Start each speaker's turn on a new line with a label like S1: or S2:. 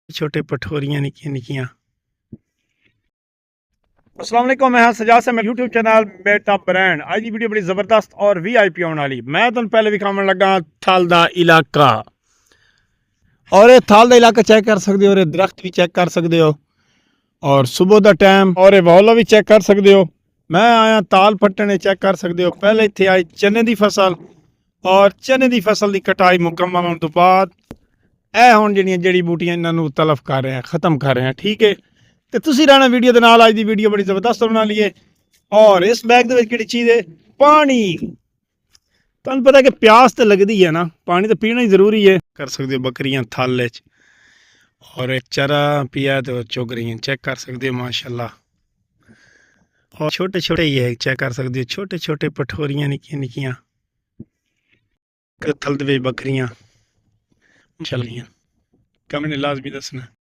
S1: छोटे पठोरियां निक्कियां निक्कियां। अस्सलाम वालेकुम, मैं सजाद से मेरे यूट्यूब चैनल बेटा ब्रांड। आज की वीडियो बड़ी ज़बरदस्त और VIP आने वाली। मैं तुम पहले विखावन लगा थल दा इलाका, और ये थल दा इलाका चेक कर सकते हो, और दरख्त भी चेक कर सकते हो, और सुबह का टाइम और ये वॉला भी चेक कर सकते हो। मैं आया ताल पट्टने, चेक कर सकते हो। पहले इतने आई चने की फसल, और चने की फसल की कटाई मुकम्मल होने तो बाद ਇਹ ਹੁਣ ਜਿਹੜੀਆਂ ਜੜੀ ਬੂਟੀਆਂ ਇਹਨਾਂ ਨੂੰ ਤਲਫ ਕਰ ਰਹੇ ਆ, ਖਤਮ ਕਰ ਰਹੇ ਆ। ਠੀਕ ਹੈ, ਤੇ ਤੁਸੀਂ ਰਹਿਣਾ ਵੀਡੀਓ ਦੇ ਨਾਲ। ਅੱਜ ਦੀ ਵੀਡੀਓ ਬੜੀ ਜ਼ਬਰਦਸਤ ਬਣਾ ਲਈਏ। ਔਰ ਇਸ ਬੈਗ ਦੇ ਵਿੱਚ ਕਿਹੜੀ ਚੀਜ਼ ਹੈ? ਪਾਣੀ। ਤੁਹਾਨੂੰ ਪਤਾ ਕਿ ਪਿਆਸ ਤੇ ਲੱਗਦੀ ਹੈ ਨਾ, ਪਾਣੀ ਤਾਂ ਪੀਣਾ ਹੀ ਜ਼ਰੂਰੀ ਹੈ। ਕਰ ਸਕਦੇ ਹੋ ਬੱਕਰੀਆਂ ਥਲ ਵਿੱਚ, ਔਰ ਇੱਕ ਚਰਾ ਪਿਆ ਤੇ ਚੁਗ ਰਹੀਆਂ, ਚੈੱਕ ਕਰ ਸਕਦੇ ਹੋ ਮਾਸ਼ਾਅੱਲਾ। और छोटे छोटे ही है, चेक कर सकते हो, छोटे छोटे पठोरियां निक्कियां निक्कियां थल दे विच बकरियां चल रही। कमेंट लाजमी दसना।